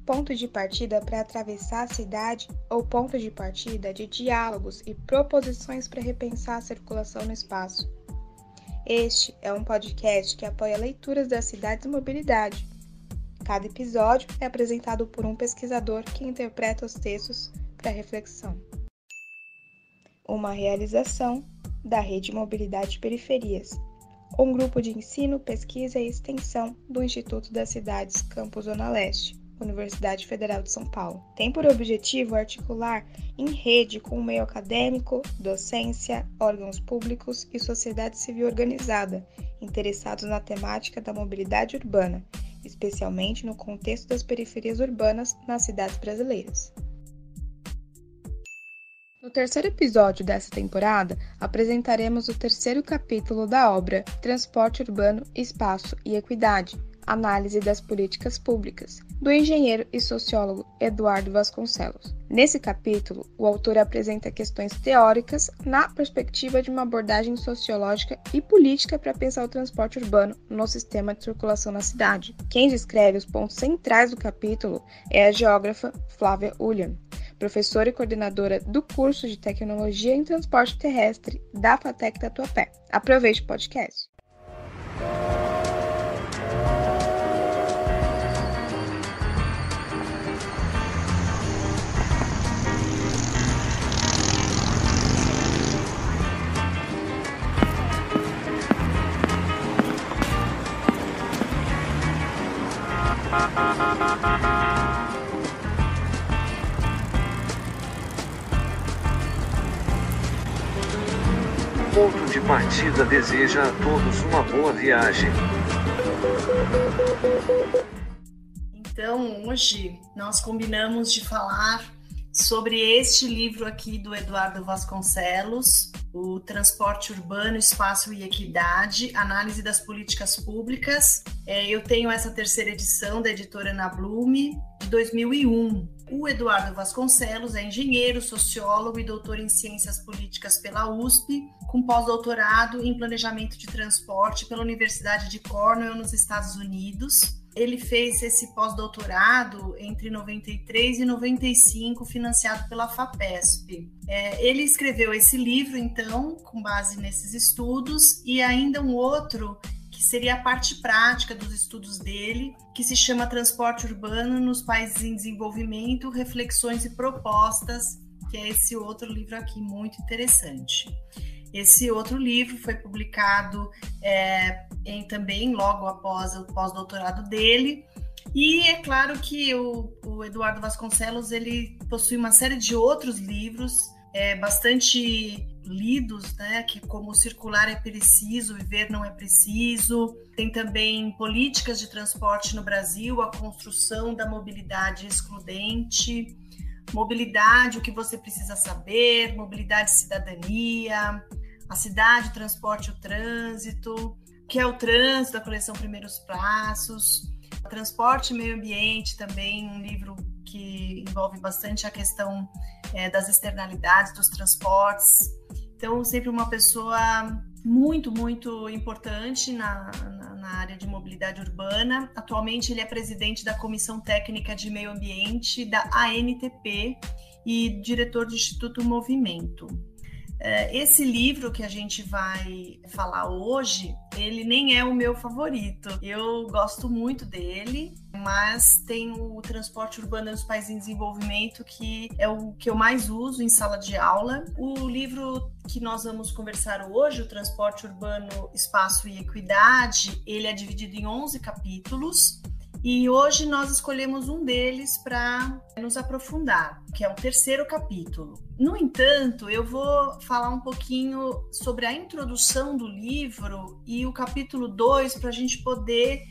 ponto de partida para atravessar a cidade ou ponto de partida de diálogos e proposições para repensar a circulação no espaço. Este é um podcast que apoia leituras das cidades e mobilidade. Cada episódio é apresentado por um pesquisador que interpreta os textos para reflexão. Uma realização da Rede Mobilidade Periferias, um grupo de ensino, pesquisa e extensão do Instituto das Cidades Campus Zona Leste, Universidade Federal de São Paulo. Tem por objetivo articular em rede com o meio acadêmico, docência, órgãos públicos e sociedade civil organizada, interessados na temática da mobilidade urbana, especialmente no contexto das periferias urbanas nas cidades brasileiras. No terceiro episódio dessa temporada, apresentaremos o terceiro capítulo da obra Transporte Urbano, Espaço e Equidade, Análise das Políticas Públicas, do engenheiro e sociólogo Eduardo Vasconcelos. Nesse capítulo, o autor apresenta questões teóricas na perspectiva de uma abordagem sociológica e política para pensar o transporte urbano no sistema de circulação na cidade. Quem descreve os pontos centrais do capítulo é a geógrafa Flávia Ulian, professora e coordenadora do curso de Tecnologia em Transporte Terrestre da FATEC Tatuapé. Aproveite o podcast. Ponto de partida deseja a todos uma boa viagem. Então, hoje nós combinamos de falar sobre este livro aqui do Eduardo Vasconcelos, o Transporte Urbano, Espaço e Equidade, Análise das Políticas Públicas. Eu tenho essa terceira edição da editora Ana Blume, de 2001. O Eduardo Vasconcelos é engenheiro, sociólogo e doutor em Ciências Políticas pela USP, com pós-doutorado em Planejamento de Transporte pela Universidade de Cornell, nos Estados Unidos. Ele fez esse pós-doutorado entre 93 e 95, financiado pela FAPESP. Ele escreveu esse livro, então, com base nesses estudos, e ainda um outro que seria a parte prática dos estudos dele, que se chama Transporte Urbano nos Países em Desenvolvimento, Reflexões e Propostas, que é esse outro livro aqui, muito interessante. Esse outro livro foi publicado também logo após o pós-doutorado dele, e é claro que o Eduardo Vasconcelos ele possui uma série de outros livros bastante lidos, né, que como Circular é Preciso, Viver não é Preciso. Tem também Políticas de Transporte no Brasil, a construção da mobilidade excludente, Mobilidade, o que você precisa saber, Mobilidade e Cidadania, A Cidade, o Transporte e o Trânsito, o que é o trânsito, a coleção Primeiros Passos, Transporte e Meio Ambiente, também um livro que envolve bastante a questão das externalidades dos transportes. Então, sempre uma pessoa muito, muito importante na área de mobilidade urbana. Atualmente, ele é presidente da Comissão Técnica de Meio Ambiente da ANTP e diretor do Instituto Movimento. Esse livro que a gente vai falar hoje, ele nem é o meu favorito. Eu gosto muito dele, mas tem o Transporte Urbano nos Países em Desenvolvimento, que é o que eu mais uso em sala de aula. O livro que nós vamos conversar hoje, o Transporte Urbano, Espaço e Equidade, ele é dividido em 11 capítulos. E hoje nós escolhemos um deles para nos aprofundar, que é o terceiro capítulo. No entanto, eu vou falar um pouquinho sobre a introdução do livro e o capítulo 2 para a gente poder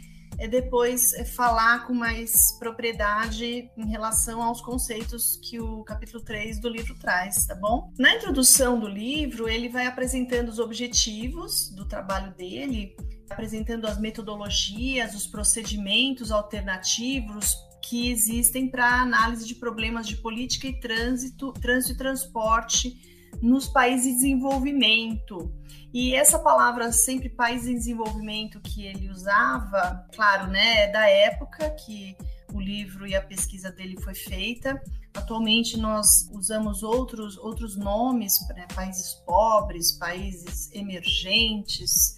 depois falar com mais propriedade em relação aos conceitos que o capítulo 3 do livro traz, tá bom? Na introdução do livro, ele vai apresentando os objetivos do trabalho dele, apresentando as metodologias, os procedimentos alternativos que existem para análise de problemas de política e trânsito e transporte nos países em desenvolvimento. E essa palavra sempre países em desenvolvimento que ele usava, claro, né, é da época que o livro e a pesquisa dele foi feita. Atualmente nós usamos outros nomes, né? Países pobres, países emergentes,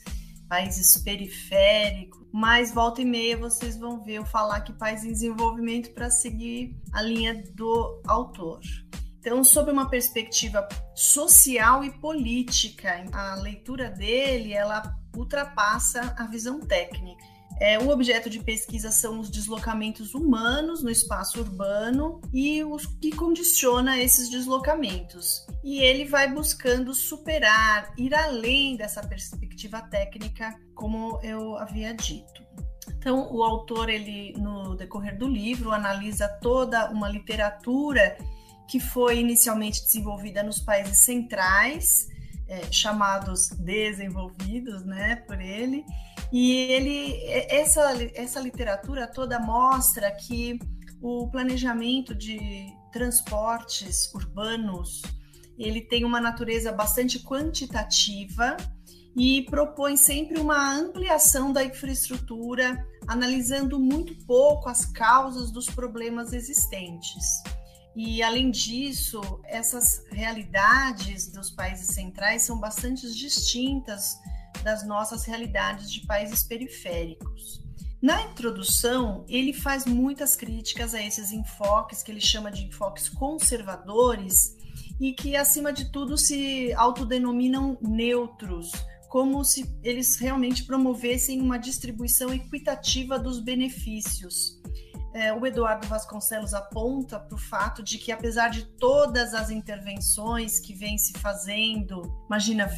países periféricos, mas volta e meia vocês vão ver eu falar aqui países em desenvolvimento para seguir a linha do autor. Então, sob uma perspectiva social e política, a leitura dele, ela ultrapassa a visão técnica. O objeto de pesquisa são os deslocamentos humanos no espaço urbano e o que condiciona esses deslocamentos. E ele vai buscando superar, ir além dessa perspectiva técnica, como eu havia dito. Então, o autor, ele, no decorrer do livro, analisa toda uma literatura que foi inicialmente desenvolvida nos países centrais, chamados desenvolvidos, né, por ele. E essa literatura toda mostra que o planejamento de transportes urbanos, ele tem uma natureza bastante quantitativa e propõe sempre uma ampliação da infraestrutura, analisando muito pouco as causas dos problemas existentes. E, além disso, essas realidades dos países centrais são bastante distintas das nossas realidades de países periféricos. Na introdução, ele faz muitas críticas a esses enfoques, que ele chama de enfoques conservadores, e que, acima de tudo, se autodenominam neutros, como se eles realmente promovessem uma distribuição equitativa dos benefícios. O Eduardo Vasconcelos aponta para o fato de que, apesar de todas as intervenções que vêm se fazendo,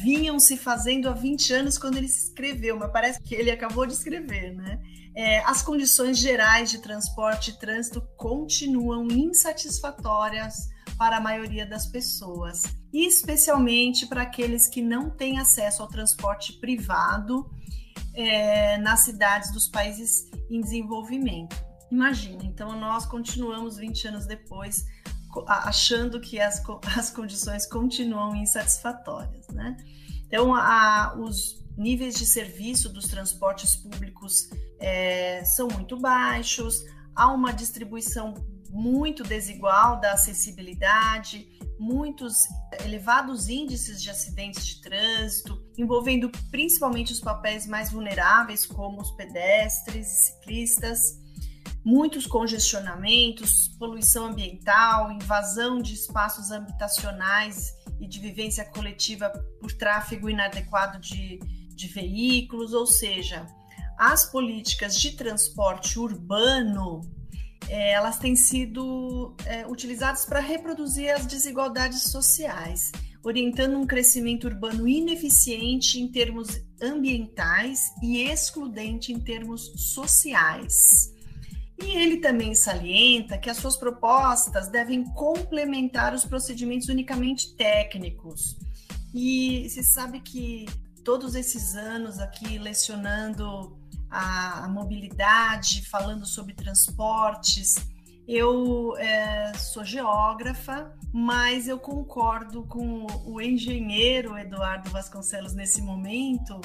vinham se fazendo há 20 anos quando ele escreveu, mas parece que ele acabou de escrever, né? As condições gerais de transporte e trânsito continuam insatisfatórias para a maioria das pessoas, e especialmente para aqueles que não têm acesso ao transporte privado nas cidades dos países em desenvolvimento. Imagina, então nós continuamos 20 anos depois achando que as condições continuam insatisfatórias, né? Então, os níveis de serviço dos transportes públicos são muito baixos, há uma distribuição muito desigual da acessibilidade, muitos elevados índices de acidentes de trânsito, envolvendo principalmente os papéis mais vulneráveis, como os pedestres e ciclistas, muitos congestionamentos, poluição ambiental, invasão de espaços habitacionais e de vivência coletiva por tráfego inadequado de veículos, ou seja, as políticas de transporte urbano, elas têm sido utilizadas para reproduzir as desigualdades sociais, orientando um crescimento urbano ineficiente em termos ambientais e excludente em termos sociais. E ele também salienta que as suas propostas devem complementar os procedimentos unicamente técnicos. E se sabe que todos esses anos aqui lecionando a mobilidade, falando sobre transportes, eu sou geógrafa, mas eu concordo com o engenheiro Eduardo Vasconcelos nesse momento,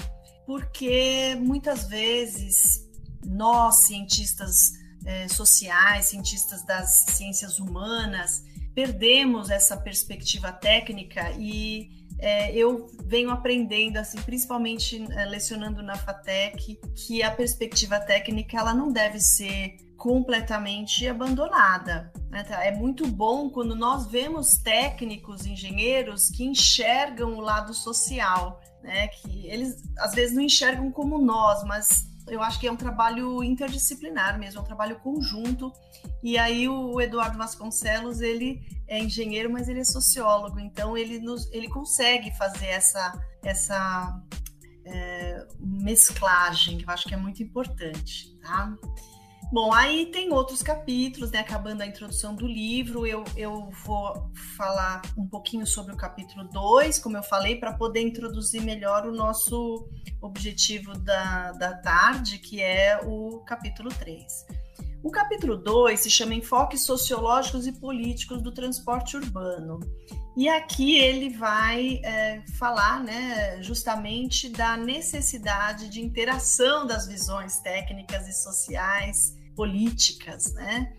porque muitas vezes nós, cientistas sociais, cientistas das ciências humanas, perdemos essa perspectiva técnica e eu venho aprendendo, assim, principalmente lecionando na FATEC, que a perspectiva técnica ela não deve ser completamente abandonada, né? É muito bom quando nós vemos técnicos, engenheiros que enxergam o lado social, né? Que eles às vezes não enxergam como nós, mas eu acho que é um trabalho interdisciplinar mesmo, é um trabalho conjunto. E aí o Eduardo Vasconcelos, ele é engenheiro, mas ele é sociólogo, então ele consegue fazer essa mesclagem, que eu acho que é muito importante, tá? Bom, aí tem outros capítulos, né? Acabando a introdução do livro, eu vou falar um pouquinho sobre o capítulo 2, como eu falei, para poder introduzir melhor o nosso objetivo da tarde, que é o capítulo 3. O capítulo 2 se chama Enfoques Sociológicos e Políticos do Transporte Urbano. E aqui ele vai falar, né, justamente da necessidade de interação das visões técnicas e sociais políticas, né?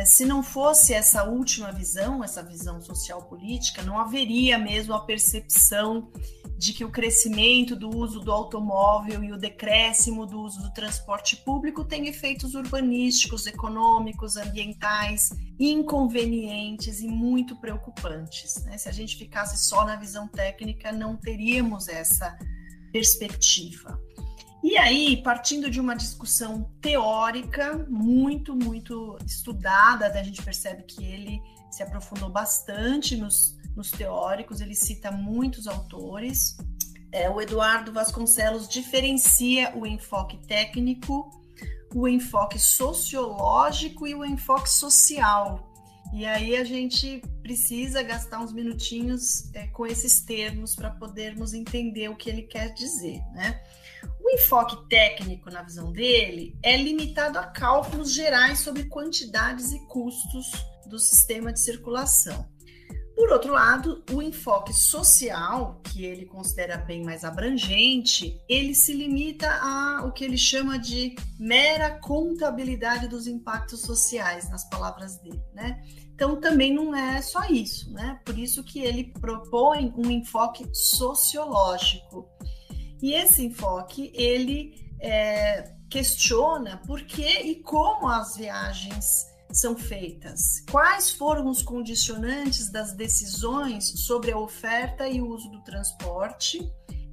Se não fosse essa última visão, essa visão social-política, não haveria mesmo a percepção de que o crescimento do uso do automóvel e o decréscimo do uso do transporte público tem efeitos urbanísticos, econômicos, ambientais, inconvenientes e muito preocupantes, né? Se a gente ficasse só na visão técnica, não teríamos essa perspectiva. E aí, partindo de uma discussão teórica muito estudada, a gente percebe que ele se aprofundou bastante nos teóricos, ele cita muitos autores. O Eduardo Vasconcelos diferencia o enfoque técnico, o enfoque sociológico e o enfoque social. E aí a gente precisa gastar uns minutinhos com esses termos para podermos entender o que ele quer dizer, né? O enfoque técnico, na visão dele, é limitado a cálculos gerais sobre quantidades e custos do sistema de circulação. Por outro lado, o enfoque social, que ele considera bem mais abrangente, ele se limita ao que ele chama de mera contabilidade dos impactos sociais, nas palavras dele, né? Então, também não é só isso, né? Por isso que ele propõe um enfoque sociológico. E esse enfoque, ele questiona por que e como as viagens são feitas, quais foram os condicionantes das decisões sobre a oferta e o uso do transporte,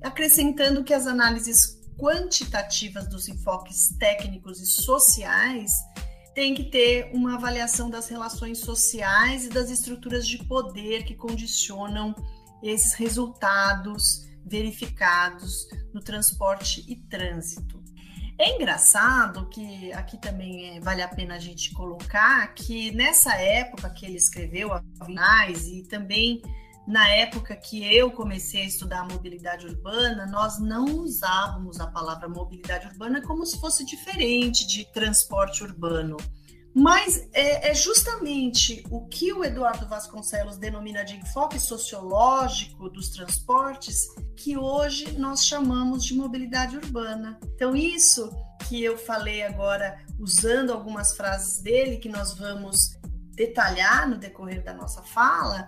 acrescentando que as análises quantitativas dos enfoques técnicos e sociais têm que ter uma avaliação das relações sociais e das estruturas de poder que condicionam esses resultados verificados no transporte e trânsito. É engraçado que aqui também vale a pena a gente colocar que nessa época que ele escreveu a Vinais e também na época que eu comecei a estudar a mobilidade urbana, nós não usávamos a palavra mobilidade urbana como se fosse diferente de transporte urbano. Mas é justamente o que o Eduardo Vasconcelos denomina de enfoque sociológico dos transportes que hoje nós chamamos de mobilidade urbana. Então, isso que eu falei agora, usando algumas frases dele, que nós vamos detalhar no decorrer da nossa fala,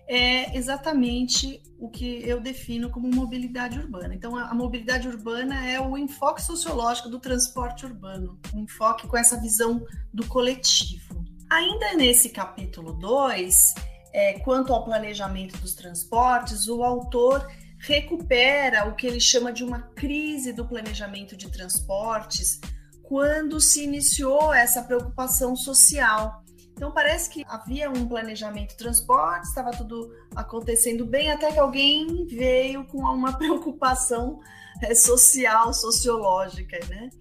é exatamente o que eu defino como mobilidade urbana. Então, a mobilidade urbana é o enfoque sociológico do transporte urbano, um enfoque com essa visão do coletivo. Ainda nesse capítulo 2, quanto ao planejamento dos transportes, o autor recupera o que ele chama de uma crise do planejamento de transportes quando se iniciou essa preocupação social. Então, parece que havia um planejamento de transporte, estava tudo acontecendo bem, até que alguém veio com uma preocupação social, sociológica, né?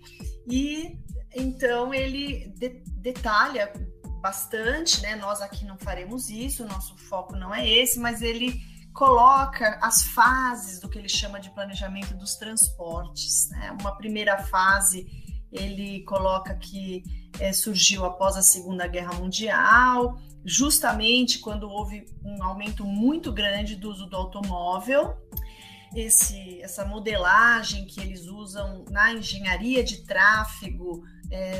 E, então, ele detalha bastante, né? Nós aqui não faremos isso, nosso foco não é esse, mas ele coloca as fases do que ele chama de planejamento dos transportes, né? Uma primeira fase, ele coloca que surgiu após a Segunda Guerra Mundial, justamente quando houve um aumento muito grande do uso do automóvel. Essa modelagem que eles usam na engenharia de tráfego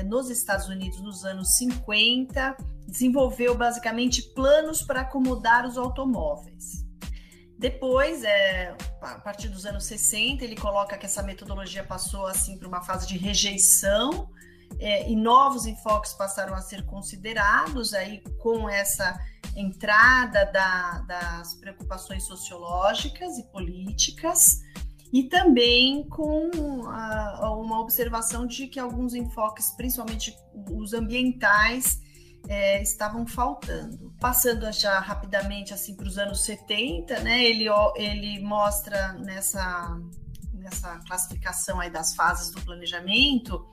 nos Estados Unidos nos anos 50, desenvolveu basicamente planos para acomodar os automóveis. Depois, a partir dos anos 60, ele coloca que essa metodologia passou assim por uma fase de rejeição e novos enfoques passaram a ser considerados aí com essa entrada das preocupações sociológicas e políticas e também com uma observação de que alguns enfoques, principalmente os ambientais, estavam faltando. Passando já rapidamente assim para os anos 70, né, ele mostra nessa classificação aí das fases do planejamento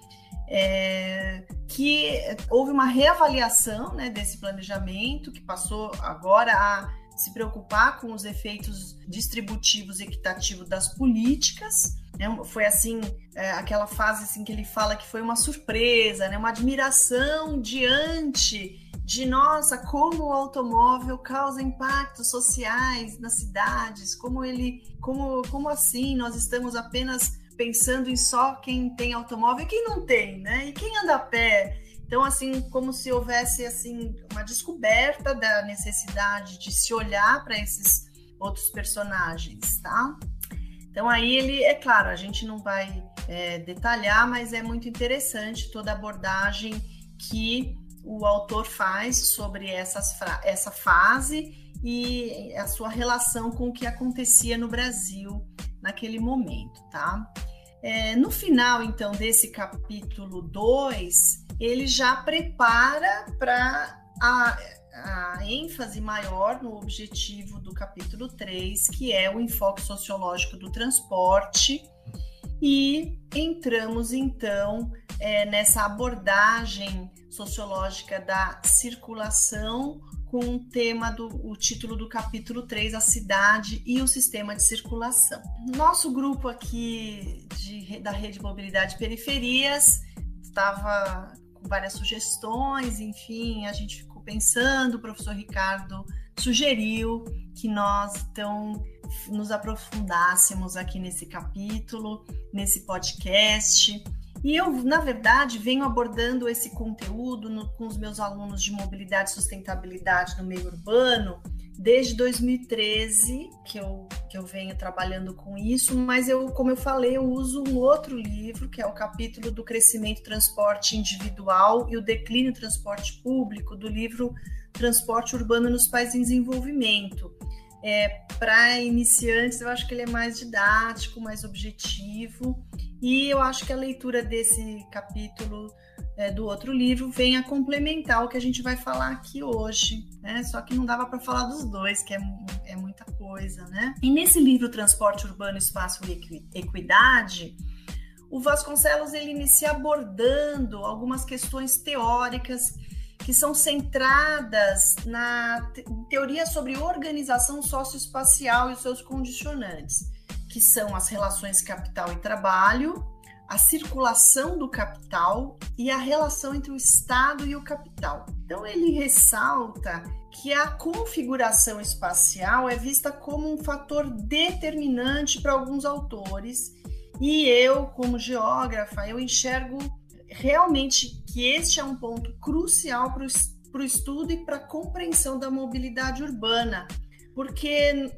que houve uma reavaliação, né, desse planejamento, que passou agora a se preocupar com os efeitos distributivos e equitativos das políticas. Foi assim, aquela fase assim, que ele fala que foi uma surpresa, né, uma admiração diante de, nossa, como o automóvel causa impactos sociais nas cidades, como assim nós estamos apenas pensando em só quem tem automóvel e quem não tem, né? E quem anda a pé, Então, assim, como se houvesse assim, uma descoberta da necessidade de se olhar para esses outros personagens, tá? Então, aí ele, é claro, a gente não vai detalhar, mas é muito interessante toda a abordagem que o autor faz sobre essa fase e a sua relação com o que acontecia no Brasil naquele momento, tá? No final, então, desse capítulo 2, ele já prepara para a ênfase maior no objetivo do capítulo 3, que é o enfoque sociológico do transporte, e entramos, então, nessa abordagem sociológica da circulação, com o tema o título do capítulo 3, a cidade e o sistema de circulação. Nosso grupo aqui da Rede Mobilidade Periferias estava com várias sugestões, enfim, a gente ficou pensando, o professor Ricardo sugeriu que nós, então, nos aprofundássemos aqui nesse capítulo, nesse podcast. E eu, na verdade, venho abordando esse conteúdo com os meus alunos de mobilidade e sustentabilidade no meio urbano desde 2013, que eu venho trabalhando com isso, mas como eu falei, eu uso um outro livro, que é o capítulo do crescimento transporte individual e o declínio transporte público, do livro Transporte Urbano nos Países em Desenvolvimento. Para iniciantes, eu acho que ele é mais didático, mais objetivo, e eu acho que a leitura desse capítulo do outro livro vem a complementar o que a gente vai falar aqui hoje, né? Só que não dava para falar dos dois, que é muita coisa, né? E nesse livro Transporte Urbano, Espaço e Equidade, o Vasconcelos ele inicia abordando algumas questões teóricas que são centradas na teoria sobre organização socioespacial e os seus condicionantes, que são as relações capital e trabalho, a circulação do capital e a relação entre o Estado e o capital. Então, ele ressalta que a configuração espacial é vista como um fator determinante para alguns autores, e eu, como geógrafa, eu enxergo realmente que este é um ponto crucial para o estudo e para a compreensão da mobilidade urbana, porque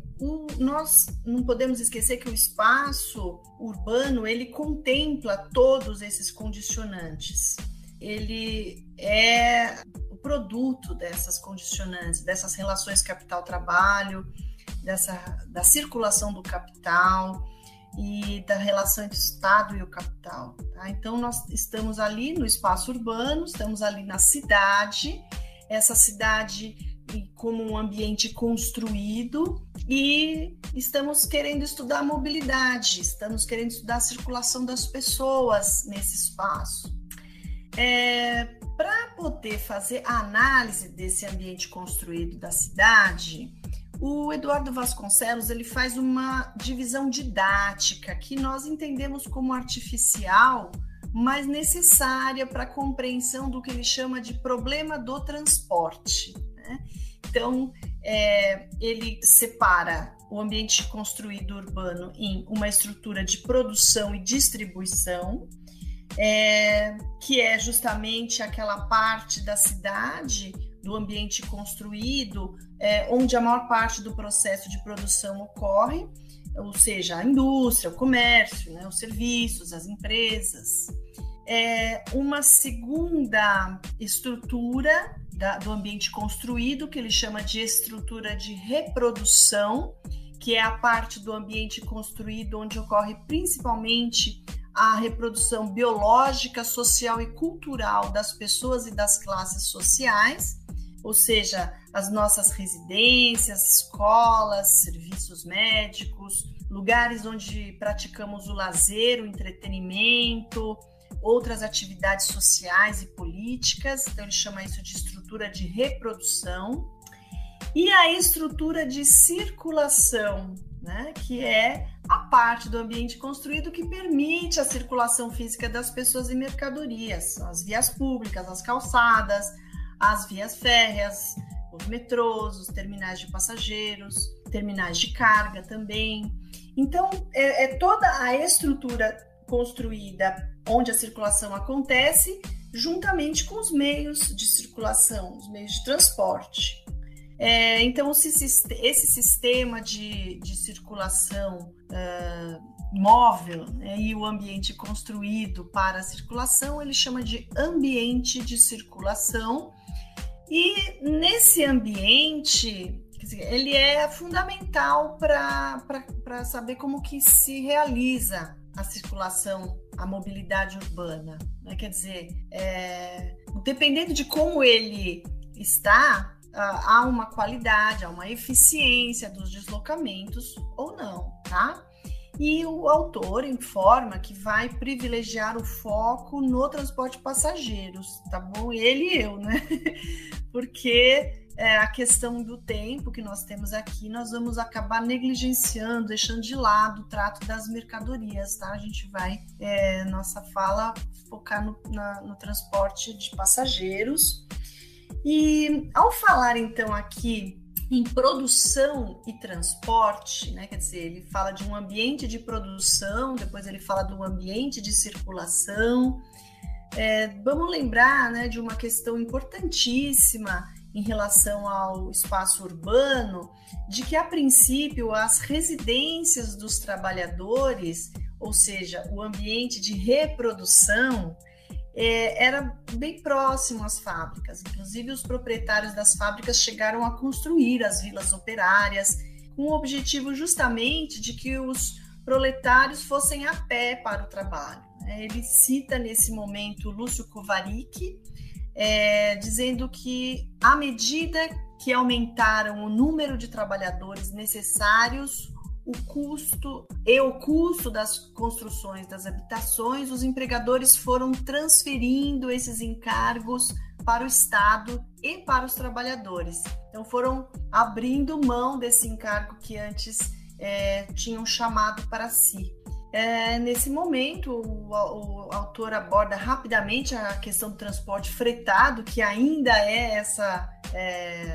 nós não podemos esquecer que o espaço urbano, ele contempla todos esses condicionantes. Ele é o produto dessas condicionantes, dessas relações capital-trabalho, da circulação do capital e da relação entre o Estado e o capital. Tá? Então, nós estamos ali no espaço urbano, estamos ali na cidade, essa cidade como um ambiente construído, e estamos querendo estudar a mobilidade, estamos querendo estudar a circulação das pessoas nesse espaço. Para poder fazer a análise desse ambiente construído da cidade, o Eduardo Vasconcelos ele faz uma divisão didática que nós entendemos como artificial, mas necessária para a compreensão do que ele chama de problema do transporte, né? Então, ele separa o ambiente construído urbano em uma estrutura de produção e distribuição, que é justamente aquela parte da cidade, do ambiente construído, onde a maior parte do processo de produção ocorre, ou seja, a indústria, o comércio, né, os serviços, as empresas. Uma segunda estrutura do ambiente construído, que ele chama de estrutura de reprodução, que é a parte do ambiente construído onde ocorre principalmente a reprodução biológica, social e cultural das pessoas e das classes sociais, ou seja, as nossas residências, escolas, serviços médicos, lugares onde praticamos o lazer, o entretenimento, outras atividades sociais e políticas. Então, ele chama isso de estrutura de reprodução. E a estrutura de circulação, né, que é a parte do ambiente construído que permite a circulação física das pessoas e mercadorias, as vias públicas, as calçadas, as vias férreas, os metrôs, os terminais de passageiros, terminais de carga também. Então, toda a estrutura construída onde a circulação acontece, juntamente com os meios de circulação, os meios de transporte. Então, esse sistema de circulação móvel, né, e o ambiente construído para a circulação, ele chama de ambiente de circulação. E nesse ambiente, quer dizer, ele é fundamental para saber como que se realiza a circulação, a mobilidade urbana, né? Quer dizer, dependendo de como ele está, há uma qualidade, há uma eficiência dos deslocamentos ou não, tá? E o autor informa que vai privilegiar o foco no transporte de passageiros, tá bom? Ele e eu, né? Porque a questão do tempo que nós temos aqui, nós vamos acabar negligenciando, deixando de lado o trato das mercadorias, tá? A gente vai, nossa fala, focar no transporte de passageiros. E ao falar, então, aqui em produção e transporte, né? Quer dizer, ele fala de um ambiente de produção, depois ele fala do ambiente de circulação. Vamos lembrar, né, de uma questão importantíssima em relação ao espaço urbano, de que, a princípio, as residências dos trabalhadores, ou seja, o ambiente de reprodução, era bem próximo às fábricas. Inclusive, os proprietários das fábricas chegaram a construir as vilas operárias com o objetivo justamente de que os proletários fossem a pé para o trabalho. Ele cita nesse momento Lúcio Kovarik, dizendo que, à medida que aumentaram o número de trabalhadores necessários, o custo das construções das habitações, os empregadores foram transferindo esses encargos para o Estado e para os trabalhadores. Então, foram abrindo mão desse encargo que antes tinham chamado para si. Nesse momento, o autor aborda rapidamente a questão do transporte fretado, que ainda é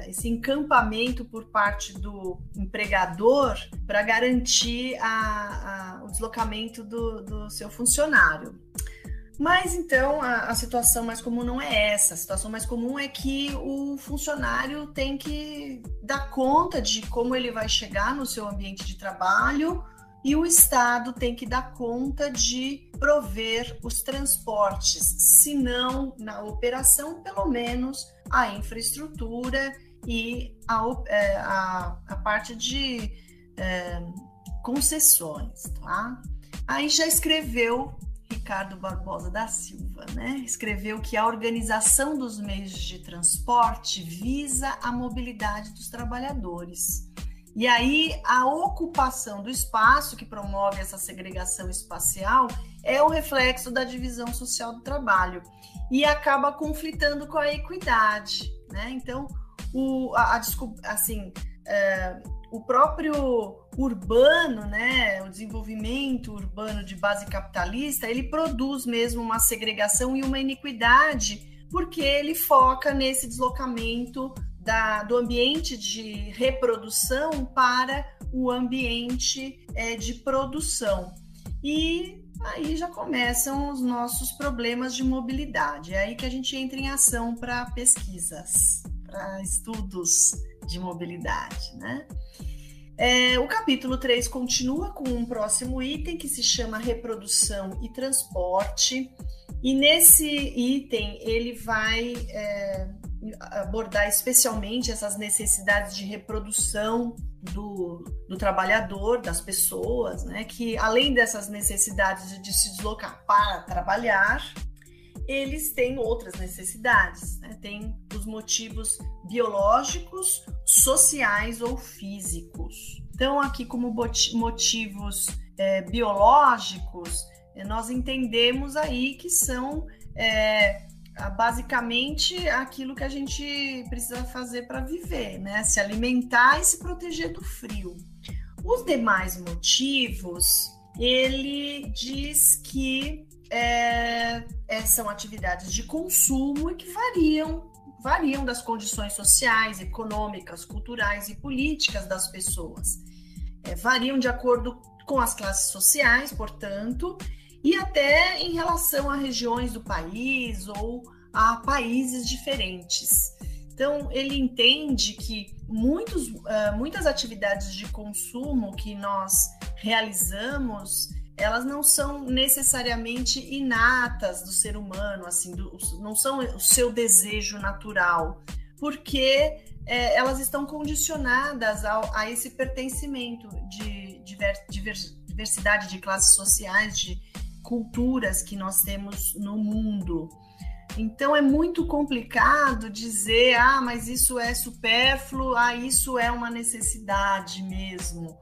esse encampamento por parte do empregador para garantir o deslocamento do seu funcionário. Mas, então, a situação mais comum não é essa. A situação mais comum é que o funcionário tem que dar conta de como ele vai chegar no seu ambiente de trabalho, e o Estado tem que dar conta de prover os transportes, se não na operação, pelo menos a infraestrutura e a parte de concessões, tá? Aí já escreveu Ricardo Barbosa da Silva, né? Escreveu que a organização dos meios de transporte visa a mobilidade dos trabalhadores. E aí, a ocupação do espaço, que promove essa segregação espacial, é o reflexo da divisão social do trabalho e acaba conflitando com a equidade, né? Então, o próprio urbano, né, o desenvolvimento urbano de base capitalista, ele produz mesmo uma segregação e uma iniquidade, porque ele foca nesse deslocamento do ambiente de reprodução para o ambiente de produção. E aí já começam os nossos problemas de mobilidade. É aí que a gente entra em ação para pesquisas, para estudos de mobilidade, né? O capítulo 3 continua com um próximo item que se chama reprodução e transporte. E nesse item ele vai abordar especialmente essas necessidades de reprodução do trabalhador, das pessoas, né? Que além dessas necessidades de se deslocar para trabalhar, eles têm outras necessidades, né? Tem os motivos biológicos, sociais ou físicos. Então, aqui como motivos biológicos, nós entendemos aí que são basicamente aquilo que a gente precisa fazer para viver, né? Se alimentar e se proteger do frio. Os demais motivos, ele diz que são atividades de consumo e que variam das condições sociais, econômicas, culturais e políticas das pessoas. Variam de acordo com as classes sociais, portanto, e até em relação a regiões do país ou a países diferentes. Então, ele entende que muitas atividades de consumo que nós realizamos, elas não são necessariamente inatas do ser humano, assim, não são o seu desejo natural, porque elas estão condicionadas a esse pertencimento de diversidade de classes sociais, de culturas que nós temos no mundo. Então, é muito complicado dizer, mas isso é supérfluo, isso é uma necessidade mesmo.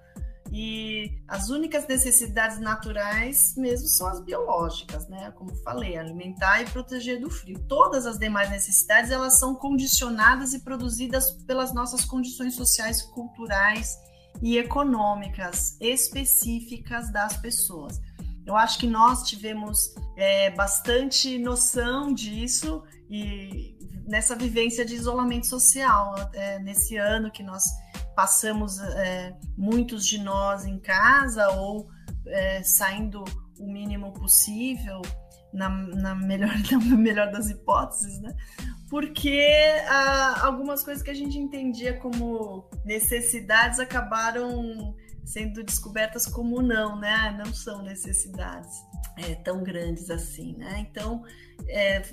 E as únicas necessidades naturais mesmo são as biológicas, né? Como falei, alimentar e proteger do frio. Todas as demais necessidades, elas são condicionadas e produzidas pelas nossas condições sociais, culturais e econômicas específicas das pessoas. Eu acho que nós tivemos bastante noção disso e nessa vivência de isolamento social, nesse ano que nós passamos, muitos de nós em casa ou saindo o mínimo possível, na melhor das hipóteses, né? Porque algumas coisas que a gente entendia como necessidades acabaram sendo descobertas como não, né? Não são necessidades tão grandes assim, né? Então,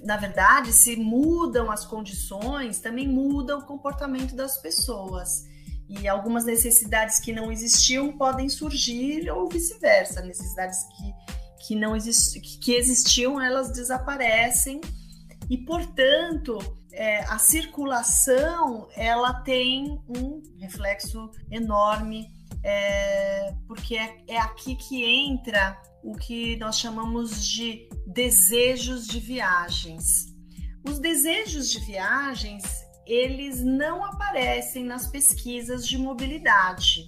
na verdade, se mudam as condições, também muda o comportamento das pessoas. E algumas necessidades que não existiam podem surgir ou vice-versa. Necessidades que não que existiam, elas desaparecem. E, portanto, a circulação, ela tem um reflexo enorme, porque é aqui que entra o que nós chamamos de desejos de viagens. Os desejos de viagens, eles não aparecem nas pesquisas de mobilidade.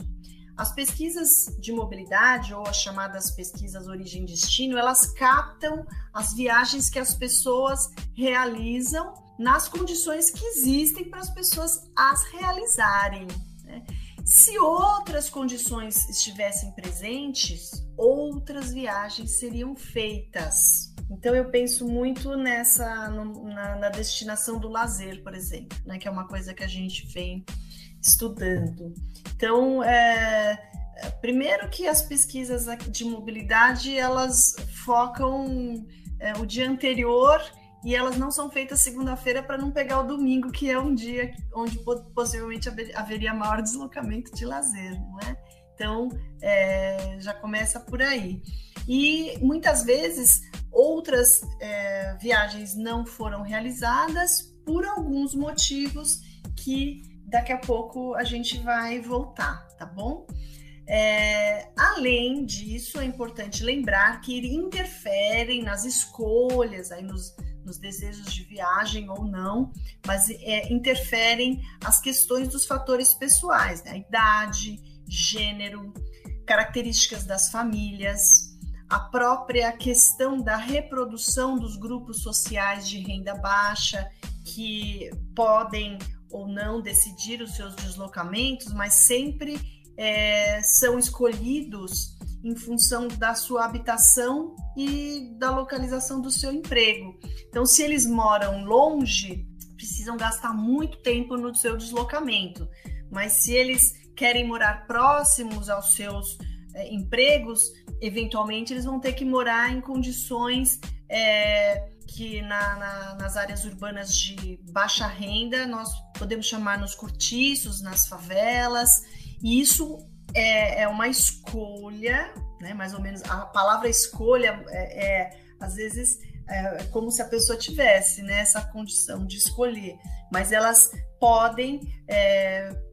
As pesquisas de mobilidade, ou as chamadas pesquisas origem-destino, elas captam as viagens que as pessoas realizam nas condições que existem para as pessoas as realizarem, né? Se outras condições estivessem presentes, outras viagens seriam feitas. Então, eu penso muito na destinação do lazer, por exemplo, né, que é uma coisa que a gente vem estudando. Então, primeiro que as pesquisas de mobilidade, elas focam o dia anterior e elas não são feitas segunda-feira para não pegar o domingo, que é um dia onde possivelmente haveria maior deslocamento de lazer, não é? Então, já começa por aí. E muitas vezes outras viagens não foram realizadas por alguns motivos que daqui a pouco a gente vai voltar, tá bom? Além disso, é importante lembrar que interferem nas escolhas, aí nos desejos de viagem ou não, mas interferem as questões dos fatores pessoais, né? A idade, gênero, características das famílias, a própria questão da reprodução dos grupos sociais de renda baixa, que podem ou não decidir os seus deslocamentos, mas sempre são escolhidos em função da sua habitação e da localização do seu emprego. Então, se eles moram longe, precisam gastar muito tempo no seu deslocamento, mas se eles querem morar próximos aos seus empregos, eventualmente eles vão ter que morar em condições que nas áreas urbanas de baixa renda nós podemos chamar nos cortiços, nas favelas, e isso é uma escolha, né? Mais ou menos, a palavra escolha às vezes como se a pessoa tivesse, né, essa condição de escolher, mas elas podem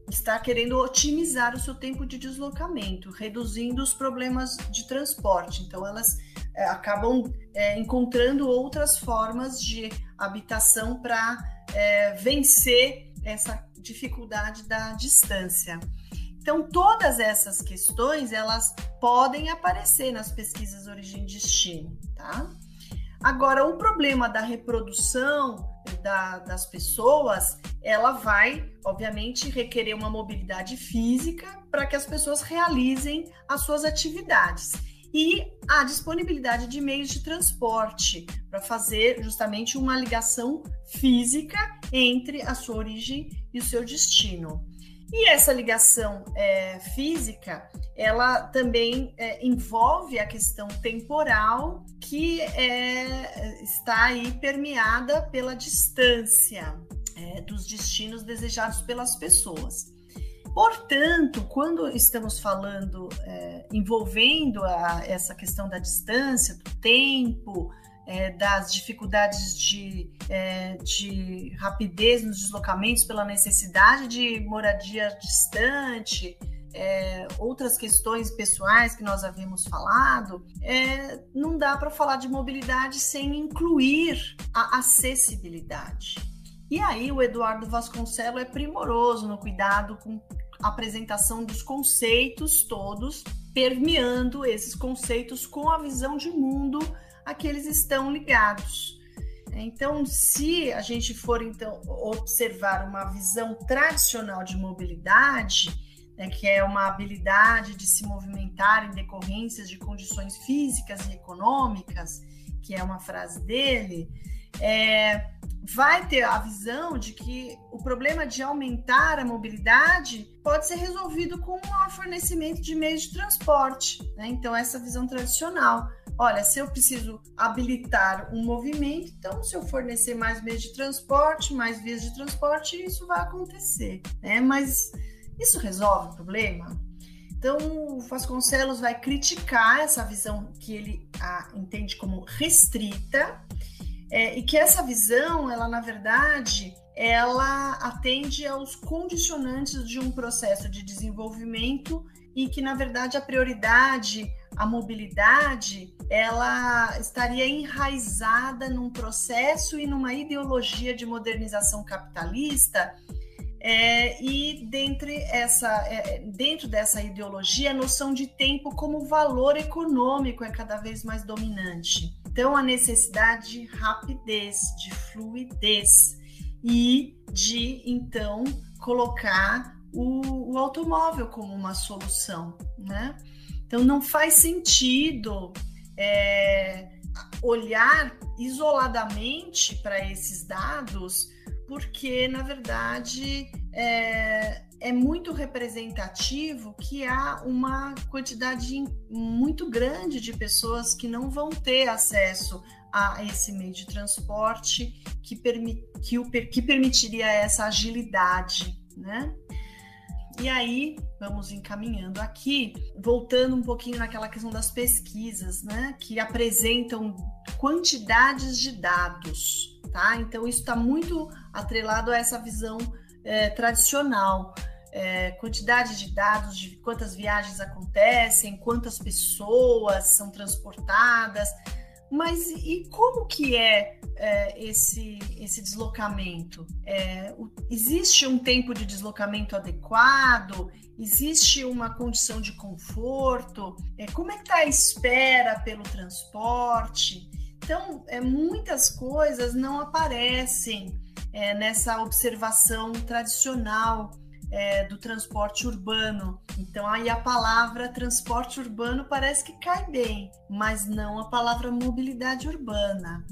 estar querendo otimizar o seu tempo de deslocamento, reduzindo os problemas de transporte. Então, elas acabam encontrando outras formas de habitação para vencer essa dificuldade da distância. Então, todas essas questões, elas podem aparecer nas pesquisas origem e destino, tá? Agora, o problema da reprodução das pessoas, ela vai, obviamente, requerer uma mobilidade física para que as pessoas realizem as suas atividades. e a disponibilidade de meios de transporte para fazer justamente uma ligação física entre a sua origem e o seu destino. E essa ligação física, ela também envolve a questão temporal, que está aí permeada pela distância dos destinos desejados pelas pessoas. Portanto, quando estamos falando, envolvendo essa questão da distância, do tempo, das dificuldades de rapidez nos deslocamentos pela necessidade de moradia distante, outras questões pessoais que nós havíamos falado, não dá para falar de mobilidade sem incluir a acessibilidade. E aí o Eduardo Vasconcelos é primoroso no cuidado com a apresentação dos conceitos todos, permeando esses conceitos com a visão de mundo a que eles estão ligados. Então, se a gente for então observar uma visão tradicional de mobilidade, que é uma habilidade de se movimentar em decorrências de condições físicas e econômicas, que é uma frase dele, vai ter a visão de que o problema de aumentar a mobilidade pode ser resolvido com um maior fornecimento de meios de transporte, né? Então, essa visão tradicional. Olha, se eu preciso habilitar um movimento, então se eu fornecer mais meios de transporte, mais vias de transporte, isso vai acontecer, né? Mas isso resolve o problema? Então, o Vasconcelos vai criticar essa visão que ele entende como restrita, e que essa visão, ela na verdade, ela atende aos condicionantes de um processo de desenvolvimento e que na verdade a prioridade, a mobilidade, ela estaria enraizada num processo e numa ideologia de modernização capitalista, e dentro dessa ideologia, a noção de tempo como valor econômico é cada vez mais dominante. Então, a necessidade de rapidez, de fluidez e de, então, colocar o automóvel como uma solução, né? Então, não faz sentido olhar isoladamente para esses dados, porque, na verdade, é muito representativo que há uma quantidade muito grande de pessoas que não vão ter acesso a esse meio de transporte que permitiria essa agilidade, né? E aí, vamos encaminhando aqui, voltando um pouquinho naquela questão das pesquisas, né? Que apresentam quantidades de dados, tá? Então, isso está muito atrelado a essa visão tradicional. Quantidade de dados de quantas viagens acontecem, quantas pessoas são transportadas, mas e como que esse deslocamento? Existe um tempo de deslocamento adequado? Existe uma condição de conforto? Como é que está a espera pelo transporte? Então, muitas coisas não aparecem nessa observação tradicional do transporte urbano. Então, aí a palavra transporte urbano parece que cai bem, mas não a palavra mobilidade urbana.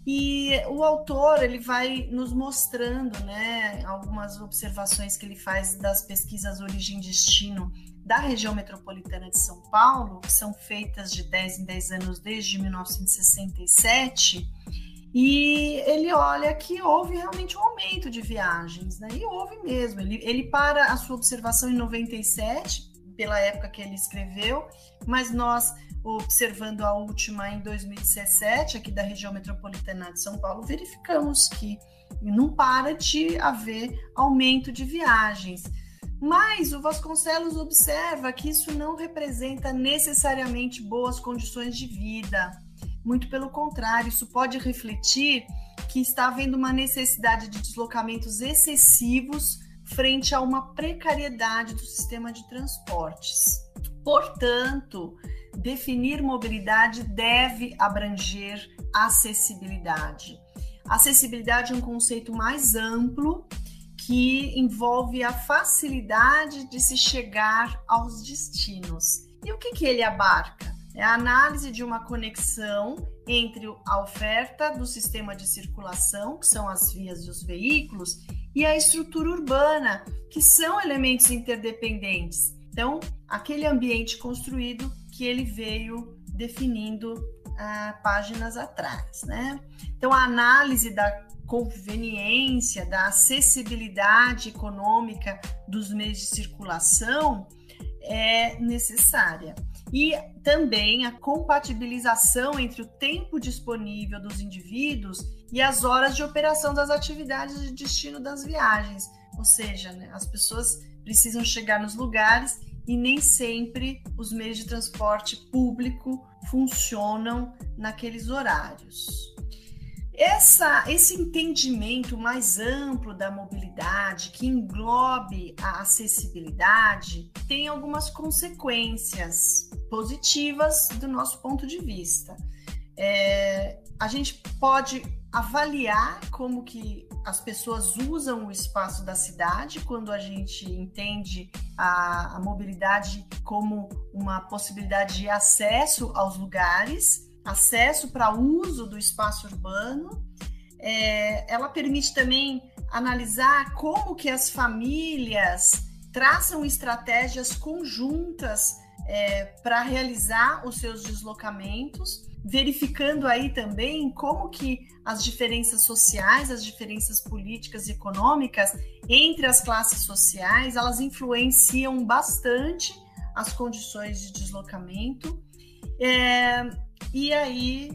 E o autor, ele vai nos mostrando, né, algumas observações que ele faz das pesquisas origem e destino da região metropolitana de São Paulo, que são feitas de 10 em 10 anos desde 1967, e ele olha que houve realmente um aumento de viagens, né? E houve mesmo. Ele para a sua observação em 97, pela época que ele escreveu, mas nós, observando a última em 2017, aqui da região metropolitana de São Paulo, verificamos que não para de haver aumento de viagens. Mas o Vasconcelos observa que isso não representa necessariamente boas condições de vida. Muito pelo contrário, isso pode refletir que está havendo uma necessidade de deslocamentos excessivos frente a uma precariedade do sistema de transportes. Portanto, definir mobilidade deve abranger acessibilidade. Acessibilidade é um conceito mais amplo que envolve a facilidade de se chegar aos destinos. E o que ele abarca? É a análise de uma conexão entre a oferta do sistema de circulação, que são as vias e os veículos, e a estrutura urbana, que são elementos interdependentes. Então, aquele ambiente construído que ele veio definindo páginas atrás, né? Então, a análise da conveniência, da acessibilidade econômica dos meios de circulação é necessária. E também a compatibilização entre o tempo disponível dos indivíduos e as horas de operação das atividades de destino das viagens. Ou seja, né, as pessoas precisam chegar nos lugares e nem sempre os meios de transporte público funcionam naqueles horários. Esse entendimento mais amplo da mobilidade, que englobe a acessibilidade, tem algumas consequências positivas do nosso ponto de vista. A gente pode avaliar como que as pessoas usam o espaço da cidade quando a gente entende a mobilidade como uma possibilidade de acesso aos lugares, acesso para uso do espaço urbano. Ela permite também analisar como que as famílias traçam estratégias conjuntas para realizar os seus deslocamentos, verificando aí também como que as diferenças sociais, as diferenças políticas e econômicas entre as classes sociais, elas influenciam bastante as condições de deslocamento. E aí,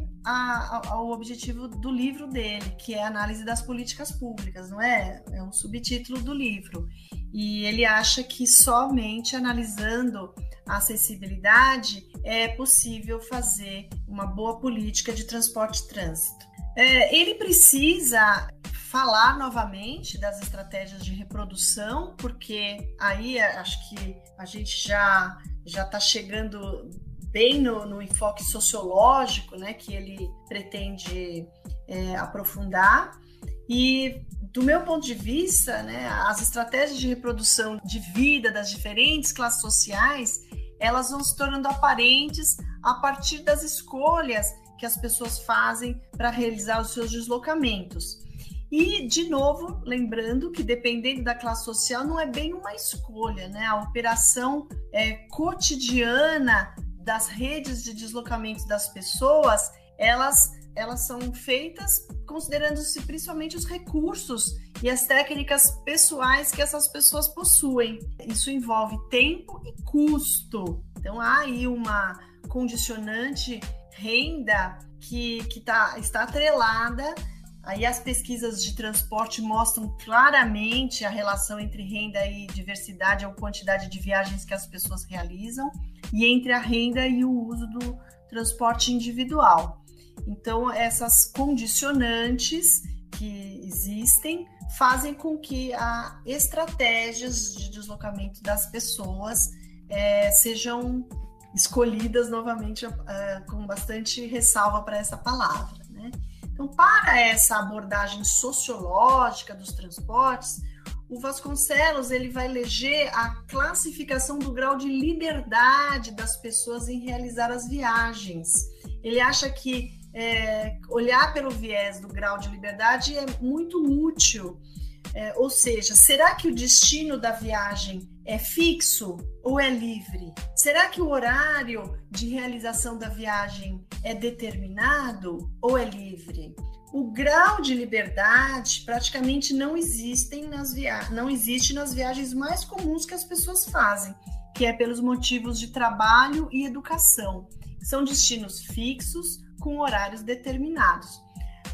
o objetivo do livro dele, que é a análise das políticas públicas, não é? É um subtítulo do livro. E ele acha que somente analisando a acessibilidade é possível fazer uma boa política de transporte e trânsito. Ele precisa falar novamente das estratégias de reprodução, porque aí acho que a gente já está chegando bem no enfoque sociológico, né, que ele pretende aprofundar. E, do meu ponto de vista, né, as estratégias de reprodução de vida das diferentes classes sociais, elas vão se tornando aparentes a partir das escolhas que as pessoas fazem para realizar os seus deslocamentos. E, de novo, lembrando que dependendo da classe social não é bem uma escolha, né? A operação cotidiana das redes de deslocamento das pessoas, elas são feitas considerando-se principalmente os recursos e as técnicas pessoais que essas pessoas possuem. Isso envolve tempo e custo. Então, há aí uma condicionante renda que está atrelada. Aí as pesquisas de transporte mostram claramente a relação entre renda e diversidade, ou quantidade de viagens que as pessoas realizam, e entre a renda e o uso do transporte individual. Então, essas condicionantes que existem fazem com que as estratégias de deslocamento das pessoas sejam escolhidas novamente com bastante ressalva para essa palavra, né? Então, para essa abordagem sociológica dos transportes, o Vasconcelos ele vai eleger a classificação do grau de liberdade das pessoas em realizar as viagens. Ele acha que olhar pelo viés do grau de liberdade é muito útil. Ou seja, será que o destino da viagem é fixo ou é livre? Será que o horário de realização da viagem é determinado ou é livre? O grau de liberdade praticamente não existe nas viagens mais comuns que as pessoas fazem, que é pelos motivos de trabalho e educação. São destinos fixos com horários determinados.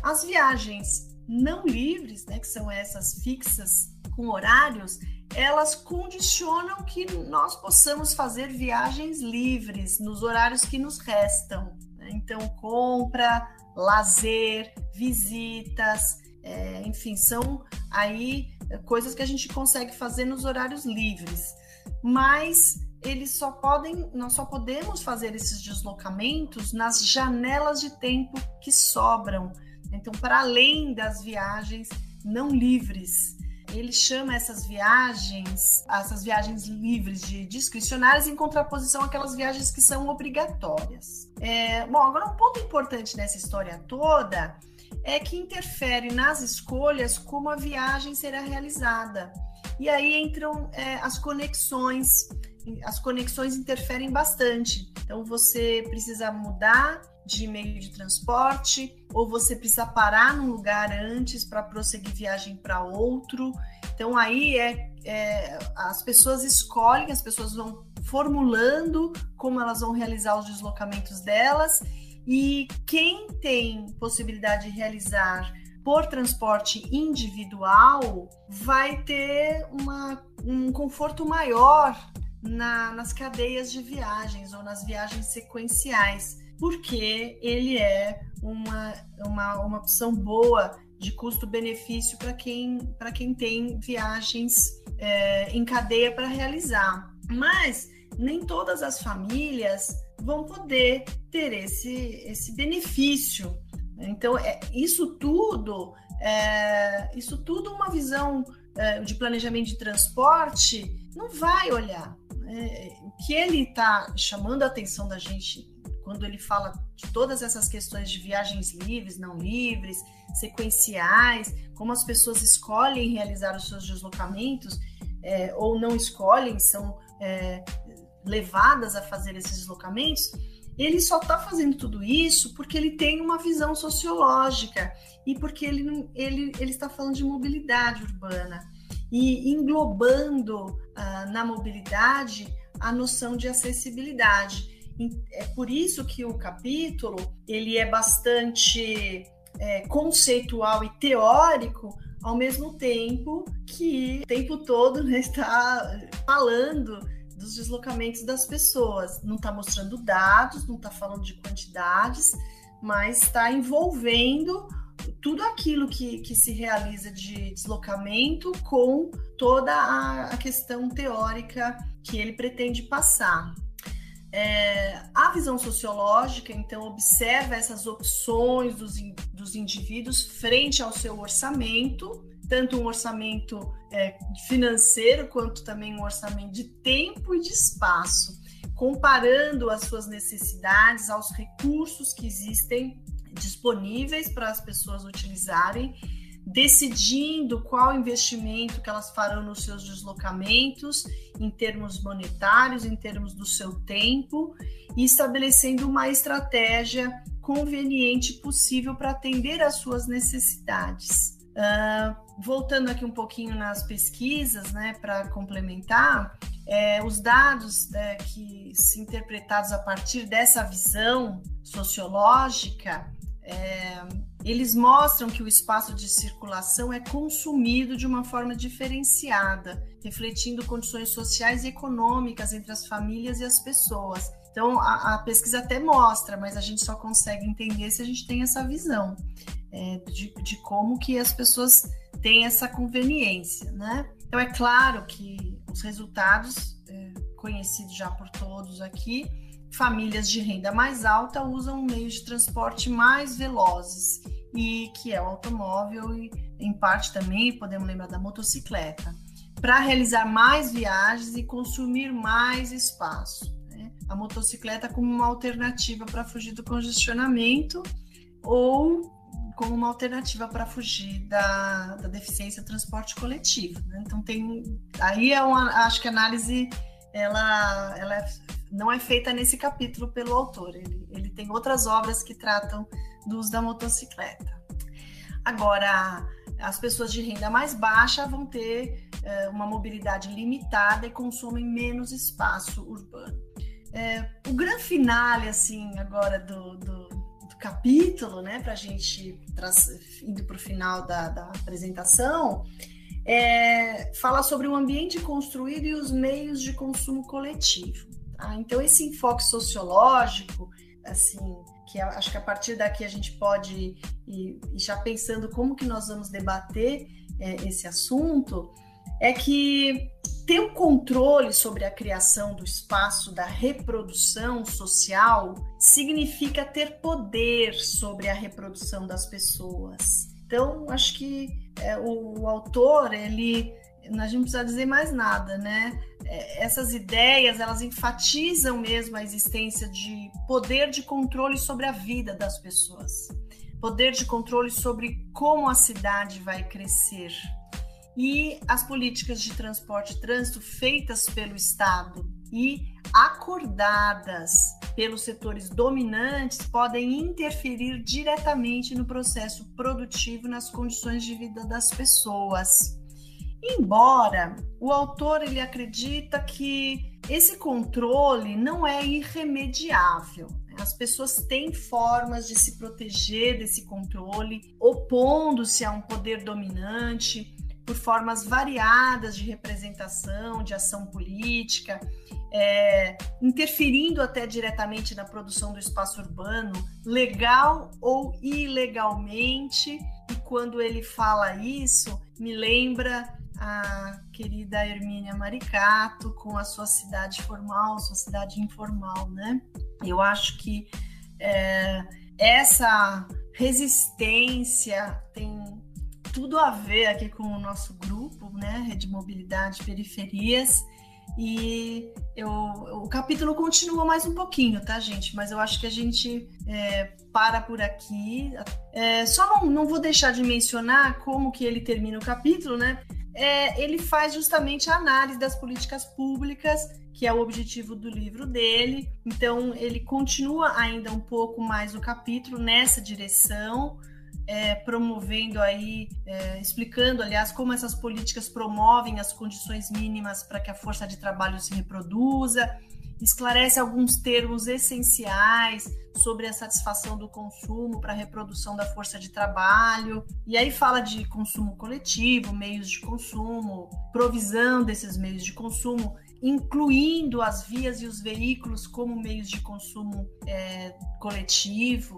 As viagens não livres, né, que são essas fixas com horários, elas condicionam que nós possamos fazer viagens livres nos horários que nos restam, né? Então, compra, lazer, visitas, enfim, são aí coisas que a gente consegue fazer nos horários livres. Mas nós só podemos fazer esses deslocamentos nas janelas de tempo que sobram. Então, para além das viagens não livres. ele chama essas viagens livres de discricionárias em contraposição àquelas viagens que são obrigatórias. Bom, agora um ponto importante nessa história toda é que interfere nas escolhas como a viagem será realizada. E aí entram as conexões. As conexões interferem bastante. Então, você precisa mudar de meio de transporte, ou você precisa parar num lugar antes para prosseguir viagem para outro. Então, aí as pessoas escolhem, as pessoas vão formulando como elas vão realizar os deslocamentos delas, e quem tem possibilidade de realizar por transporte individual vai ter um conforto maior nas cadeias de viagens ou nas viagens sequenciais, porque ele é uma opção boa de custo-benefício para quem tem viagens em cadeia para realizar. Mas nem todas as famílias vão poder ter esse benefício. Então, isso tudo uma visão de planejamento de transporte não vai olhar. O que ele está chamando a atenção da gente quando ele fala de todas essas questões de viagens livres, não livres, sequenciais, como as pessoas escolhem realizar os seus deslocamentos ou não escolhem, são levadas a fazer esses deslocamentos, ele só está fazendo tudo isso porque ele tem uma visão sociológica e porque ele está falando de mobilidade urbana e englobando na mobilidade a noção de acessibilidade. É por isso que o capítulo ele é bastante conceitual e teórico, ao mesmo tempo que o tempo todo, né, está falando dos deslocamentos das pessoas. Não está mostrando dados, não está falando de quantidades, mas está envolvendo tudo aquilo que se realiza de deslocamento com toda a questão teórica que ele pretende passar. A visão sociológica, então, observa essas opções dos indivíduos frente ao seu orçamento, tanto um orçamento financeiro, quanto também um orçamento de tempo e de espaço, comparando as suas necessidades aos recursos que existem disponíveis para as pessoas utilizarem, decidindo qual investimento que elas farão nos seus deslocamentos, em termos monetários, em termos do seu tempo, e estabelecendo uma estratégia conveniente possível para atender às suas necessidades. Voltando aqui um pouquinho nas pesquisas, né, para complementar, os dados que se interpretados a partir dessa visão sociológica, eles mostram que o espaço de circulação é consumido de uma forma diferenciada, refletindo condições sociais e econômicas entre as famílias e as pessoas. Então, a pesquisa até mostra, mas a gente só consegue entender se a gente tem essa visão de como que as pessoas têm essa conveniência, né? Então, é claro que os resultados, conhecidos já por todos aqui, famílias de renda mais alta usam meios de transporte mais velozes, e que é o automóvel e, em parte, também podemos lembrar da motocicleta, para realizar mais viagens e consumir mais espaço, né? A motocicleta como uma alternativa para fugir do congestionamento ou como uma alternativa para fugir da deficiência do transporte coletivo, né? Então, acho que a análise ela não é feita nesse capítulo pelo autor, ele tem outras obras que tratam do uso da motocicleta. Agora, as pessoas de renda mais baixa vão ter uma mobilidade limitada e consomem menos espaço urbano. O grande finale, assim, agora do capítulo, né, para a gente indo para o final da apresentação, fala sobre o ambiente construído e os meios de consumo coletivo. Tá? Então, esse enfoque sociológico, assim, que acho que a partir daqui a gente pode ir já pensando como que nós vamos debater esse assunto, é que ter um controle sobre a criação do espaço da reprodução social significa ter poder sobre a reprodução das pessoas. Então, acho que o autor, a gente não precisa dizer mais nada, né? Essas ideias, elas enfatizam mesmo a existência de poder de controle sobre a vida das pessoas, poder de controle sobre como a cidade vai crescer. E as políticas de transporte e trânsito feitas pelo Estado e acordadas pelos setores dominantes podem interferir diretamente no processo produtivo, nas condições de vida das pessoas. Embora o autor ele acredita que esse controle não é irremediável. As pessoas têm formas de se proteger desse controle, opondo-se a um poder dominante, por formas variadas de representação, de ação política, interferindo até diretamente na produção do espaço urbano, legal ou ilegalmente. E quando ele fala isso, me lembra a querida Hermínia Maricato com a sua cidade formal, sua cidade informal, né? Eu acho que essa resistência tem tudo a ver aqui com o nosso grupo, né? Rede Mobilidade Periferias. E o capítulo continua mais um pouquinho, tá, gente? Mas eu acho que a gente para por aqui. Só não vou deixar de mencionar como que ele termina o capítulo, né? Ele faz justamente a análise das políticas públicas, que é o objetivo do livro dele. Então, ele continua ainda um pouco mais o capítulo nessa direção, promovendo aí, explicando, aliás, como essas políticas promovem as condições mínimas para que a força de trabalho se reproduza, esclarece alguns termos essenciais sobre a satisfação do consumo para a reprodução da força de trabalho, e aí fala de consumo coletivo, meios de consumo, provisão desses meios de consumo, incluindo as vias e os veículos como meios de consumo coletivo.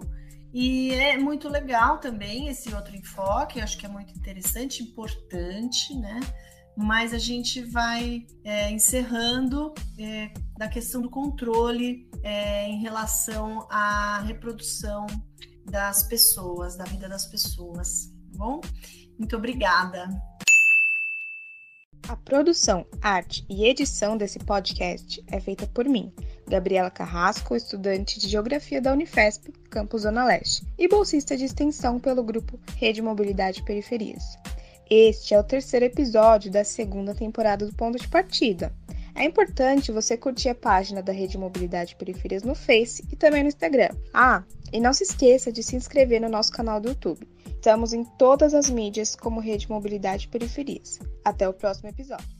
E é muito legal também esse outro enfoque, acho que é muito interessante, importante, né? Mas a gente vai encerrando da questão do controle em relação à reprodução das pessoas, da vida das pessoas, tá bom? Muito obrigada. A produção, arte e edição desse podcast é feita por mim, Gabriela Carrasco, estudante de Geografia da Unifesp, Campus Zona Leste, e bolsista de extensão pelo grupo Rede Mobilidade Periferias. Este é o 3º episódio da 2ª temporada do Ponto de Partida. É importante você curtir a página da Rede Mobilidade Periferias no Face e também no Instagram. E não se esqueça de se inscrever no nosso canal do YouTube. Estamos em todas as mídias como Rede Mobilidade Periferias. Até o próximo episódio.